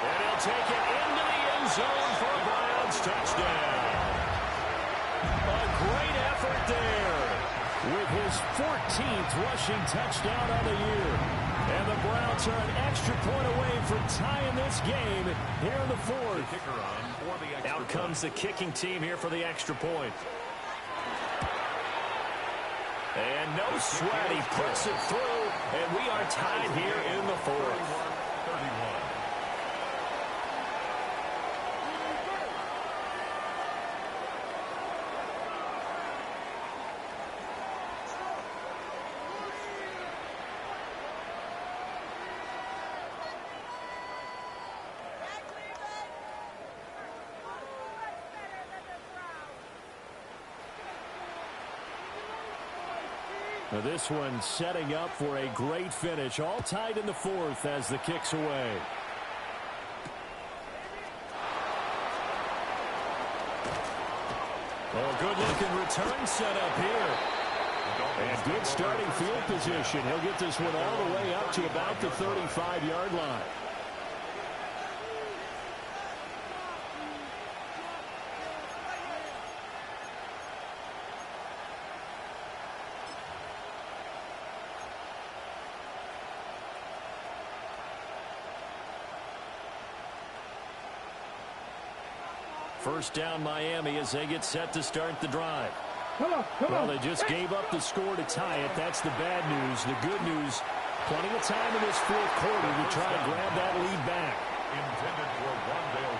And he'll take it into the end zone for a Browns touchdown. A great effort there with his 14th rushing touchdown on the year. And the Browns are an extra point away from tying this game here in the 4th. Out comes the kicking team here for the extra point. And no sweat, he puts it through, and we are tied here in the 4th. Now this one setting up for a great finish. All tied in the 4th as the kick's away. Oh, good-looking return set up here. And good starting field position. He'll get this one all the way up to about the 35-yard line. First down Miami as they get set to start the drive. Come on. Well, they just gave up the score to tie it. That's the bad news. The good news, plenty of time in this fourth quarter to try and grab that lead back.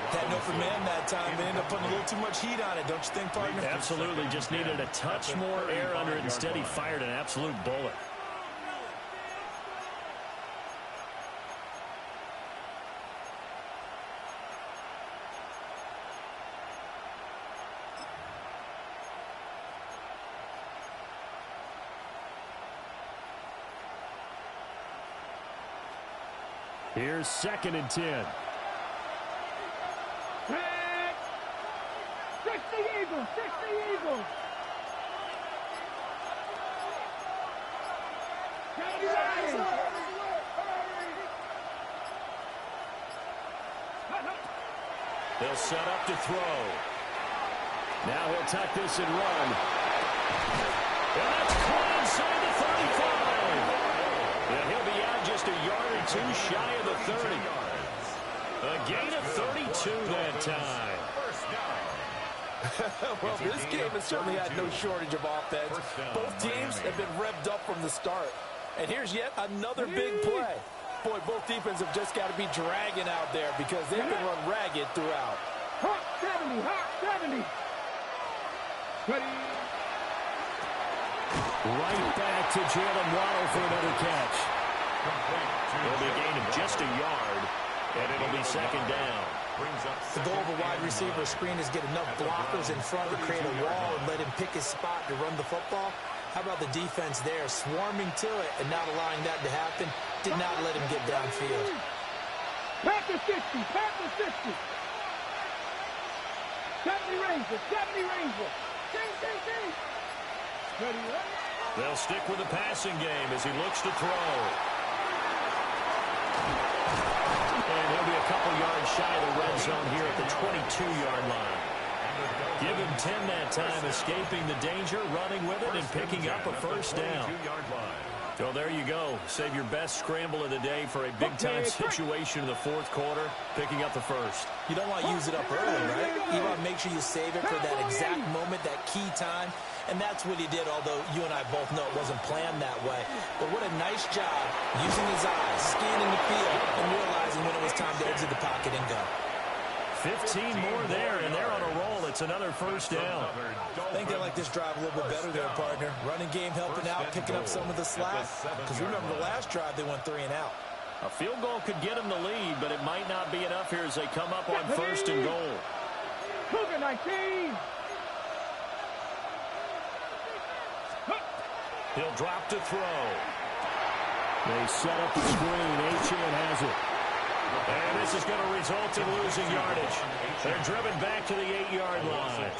Had no for man that time. They ended up putting a little too much heat on it, don't you think, partner? Absolutely. Just needed a touch more air under it. Instead, he fired an absolute bullet. Here's 2nd and 10. Fix the Eagles! Fix the Eagles! They'll set up to throw. Now he'll tuck this and run. And that's caught inside the 35. And he'll be out just a yard or two shy of the 30. A gain of 32 that time. Well, this game has certainly had no shortage of offense. Both teams have been revved up from the start. And here's yet another big play. Boy, both defenses have just got to be dragging out there because they've been run ragged throughout. Hot 70, hot 70. Ready. Right back to Jalen Waddle for another catch. It'll be a gain of just a yard, and it'll be 2nd down. The goal of a wide receiver screen is get enough blockers in front to create a wall and let him pick his spot to run the football. How about the defense there, swarming to it and not allowing that to happen? Did not let him get downfield. Pat the 60, pat the 60. 70 Ranger, 70 Ranger. Ding. Ready. They'll stick with the passing game as he looks to throw. And he'll be a couple yards shy of the red zone here at the 22-yard line. Give him 10 that time, escaping the danger, running with it, and picking up a first down. So there you go. Save your best scramble of the day for a big-time situation in the fourth quarter, picking up the first. You don't want to use it up early, right? You want to make sure you save it for that exact moment, that key time. And that's what he did, although you and I both know it wasn't planned that way. But what a nice job using his eyes, scanning the field, and realizing when it was time to exit the pocket and go. 15 more there, and they're on a roll. It's another first down. I think they like this drive a little bit better there, partner. Running game helping out, picking up some of the slack. Because remember the last drive, they went 3 and out. A field goal could get them the lead, but it might not be enough here as they come up on 1st and goal. Cougar 19. He'll drop to throw. They set up the screen. Achane has it. And this is going to result in losing yardage. They're driven back to the 8-yard line.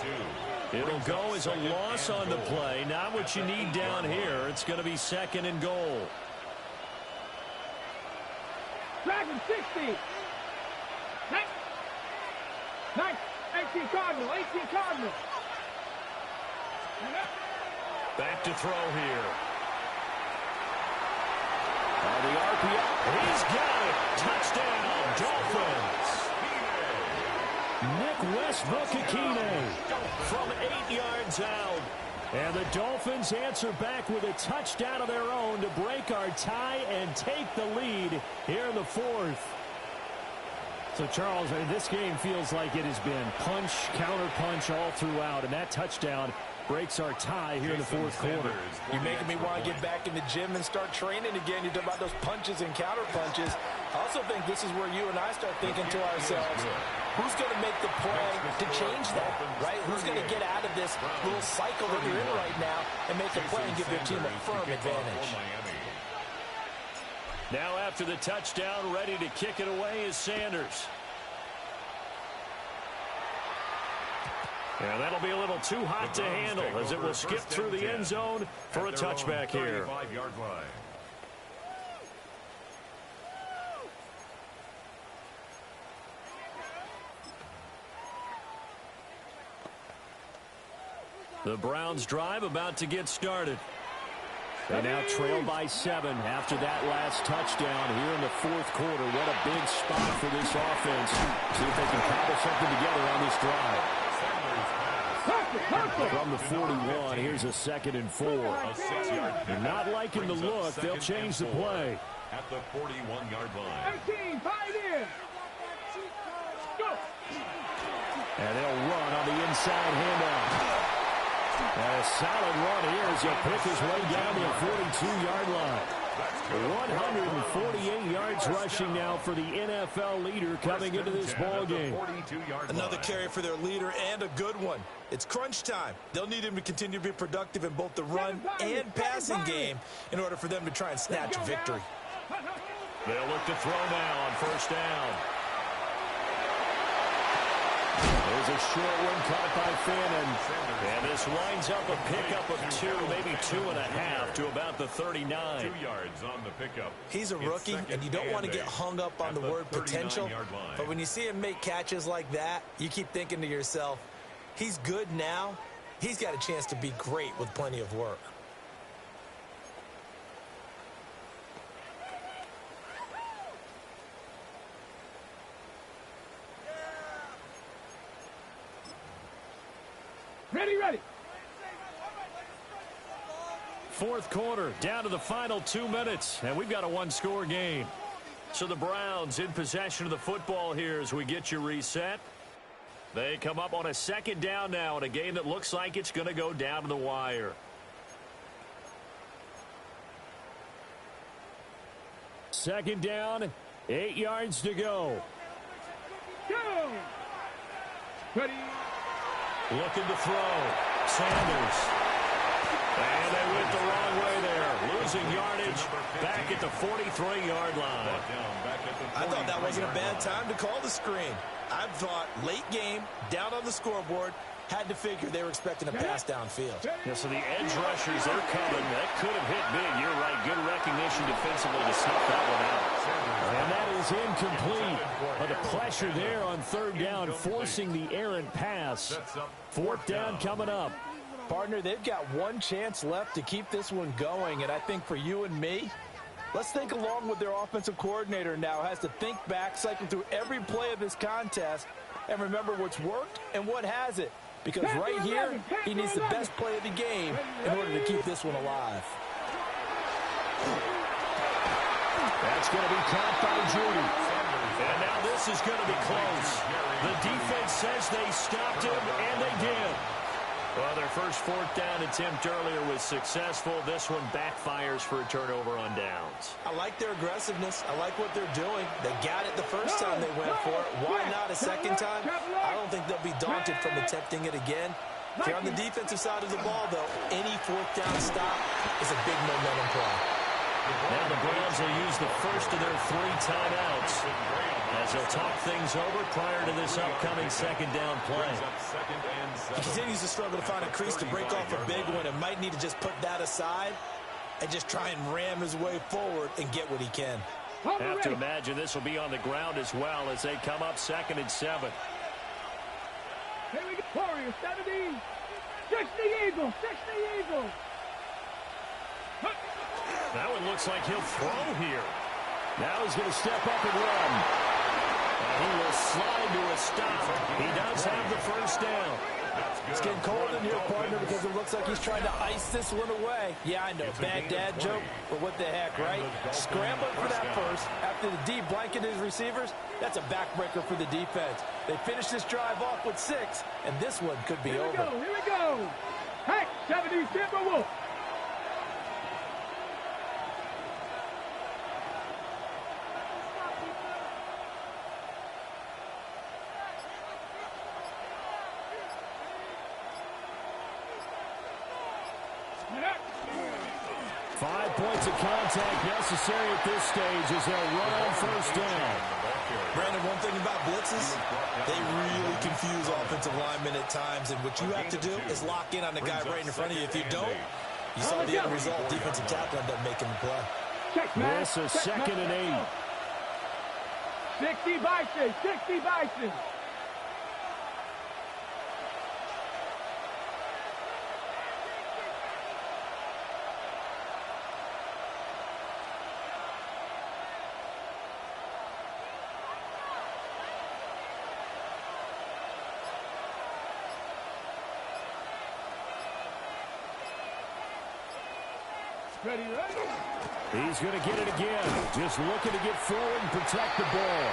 It'll go as a loss on the play. Not what you need down here. It's going to be 2nd and goal. Dragon 60. 18 Cardinal, 18 Cardinal. Back to throw here. On the RPO. He's got it. Touchdown, Dolphins. Nick Westbrook-Akine from 8 yards out. And the Dolphins answer back with a touchdown of their own to break our tie and take the lead here in the fourth. So, Charles, this game feels like it has been punch, counter-punch all throughout, and that touchdown breaks our tie here in the fourth quarter. You're making me want to get back in the gym and start training again. You talk about those punches and counter-punches. I also think this is where you and I start thinking to ourselves, who's going to make the play to change that, right? Who's going to get out of this little cycle that you're in right now and make a play and give their team a firm advantage? Now after the touchdown, ready to kick it away is Sanders. And that'll be a little too hot to handle as it will skip through the end zone for a touchback here. The Browns drive about to get started. They now trail by 7 after that last touchdown here in the fourth quarter. What a big spot for this offense. See if they can cobble something together on this drive. From the 41, here's a 2nd and 4. They're not liking the look. They'll change the play. At the 41-yard line. 18, 5 in. Go. And they'll run on the inside handoff. And a solid run here as he'll pick his way down to the 42-yard line. 148 yards rushing now for the NFL leader coming into this ball game. Another carry for their leader and a good one. It's crunch time. They'll need him to continue to be productive in both the run and passing game in order for them to try and snatch victory. They'll look to throw now on first down. There's a short one caught by Fannin. And this winds up a pickup of 2, maybe 2.5 to about the 39. 2 yards on the pickup. He's a rookie, and you don't want to get hung up on the word potential. But when you see him make catches like that, you keep thinking to yourself, he's good now. He's got a chance to be great with plenty of work. Ready. Fourth quarter, down to the final 2 minutes, and we've got a one-score game. So the Browns in possession of the football here as we get you reset. They come up on a 2nd down now in a game that looks like it's going to go down to the wire. Second down, 8 yards to go. Go. Ready. Looking to throw. Sanders. And they went the wrong way there. Losing yardage back at the 43-yard line. I thought that wasn't a bad time to call the screen. I thought late game, down on the scoreboard, had to figure they were expecting a pass downfield. Yeah, so the edge rushers, they're coming. That could have hit big. You're right. Good recognition defensively to snuff that one out. And that is incomplete. But the pressure there on 3rd down, forcing the errant pass. 4th down coming up. Partner, they've got one chance left to keep this one going. And I think for you and me, let's think along with their offensive coordinator now. Has to think back, cycle through every play of this contest, and remember what's worked and what hasn't. Because right here, he needs the best play of the game in order to keep this one alive. That's going to be caught by Judy. And now this is going to be close. The defense says they stopped him, and they did. Well, their first 4th down attempt earlier was successful. This one backfires for a turnover on downs. I like their aggressiveness. I like what they're doing. They got it the first time they went for it. Why not a second time? I don't think they'll be daunted from attempting it again. If you're on the defensive side of the ball, though, any 4th down stop is a big momentum play. Now the Browns will use the first of their 3 timeouts as they'll talk things over prior to this upcoming 2nd down play. He continues to struggle to find a crease to break off a big one and might need to just put that aside and just try and ram his way forward and get what he can. Have to imagine this will be on the ground as well as they come up 2nd and 7. Here we go. Warriors, 70. 60 Eagles. 60 Eagles. That one looks like he'll throw here. Now he's going to step up and run. And he will slide to a stop. He does have the first down. It's getting cold in here, partner, because it looks like he's trying to ice this one away. Yeah, I know, bad dad joke, but what the heck, right? Scrambling for that first after the D blanketed his receivers. That's a backbreaker for the defense. They finish this drive off with 6, and this one could be over. Here we go. Hey, 70 Timberwolves. Points of contact necessary at this stage as they'll run on first down. Brandon, one thing about blitzes, they really confuse offensive linemen at times, and what you have to do is lock in on the guy right in front of you. If you don't, you saw the end result. Defensive tackle ended up making the play. This is 2nd and 8. 60 Bison, 60 Bison. Ready, ready. He's going to get it again. Just looking to get forward and protect the ball.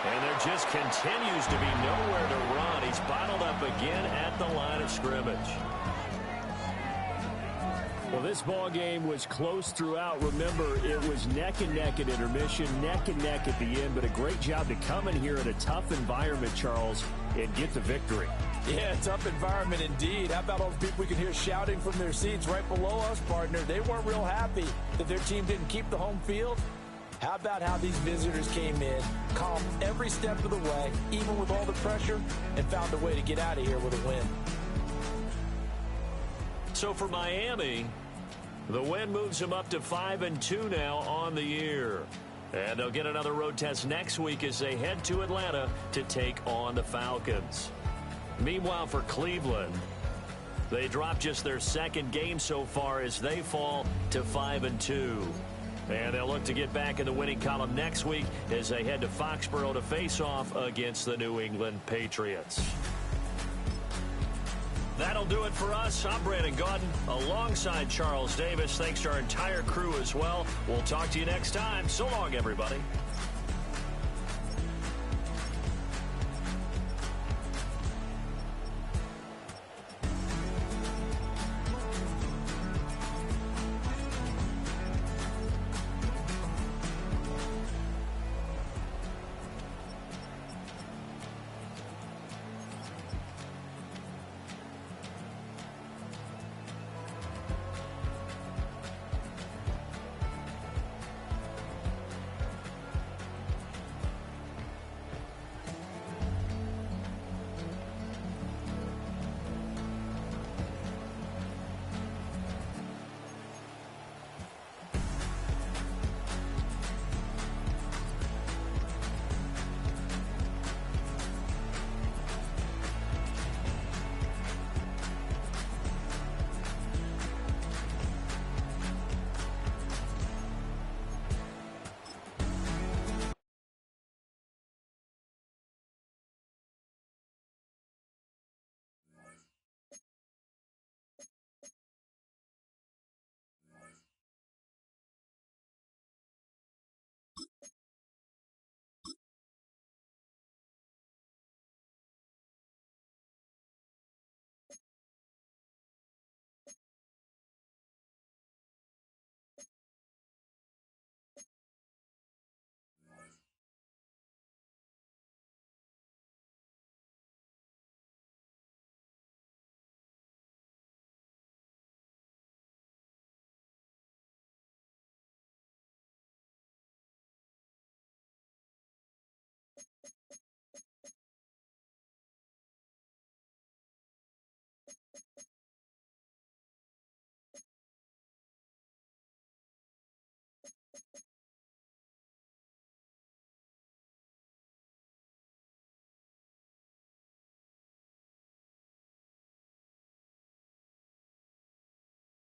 And there just continues to be nowhere to run. He's bottled up again at the line of scrimmage. Well, this ball game was close throughout. Remember, it was neck and neck at intermission, neck and neck at the end, but a great job to come in here in a tough environment, Charles, and get the victory. Yeah, tough environment indeed. How about all the people we can hear shouting from their seats right below us, partner? They weren't real happy that their team didn't keep the home field. How about how these visitors came in, calm every step of the way, even with all the pressure, and found a way to get out of here with a win. So for Miami, the win moves them up to 5-2 now on the year. And they'll get another road test next week as they head to Atlanta to take on the Falcons. Meanwhile, for Cleveland, they drop just their second game so far as they fall to 5-2. And they'll look to get back in the winning column next week as they head to Foxborough to face off against the New England Patriots. That'll do it for us. I'm Brandon Gaudin alongside Charles Davis. Thanks to our entire crew as well. We'll talk to you next time. So long, everybody.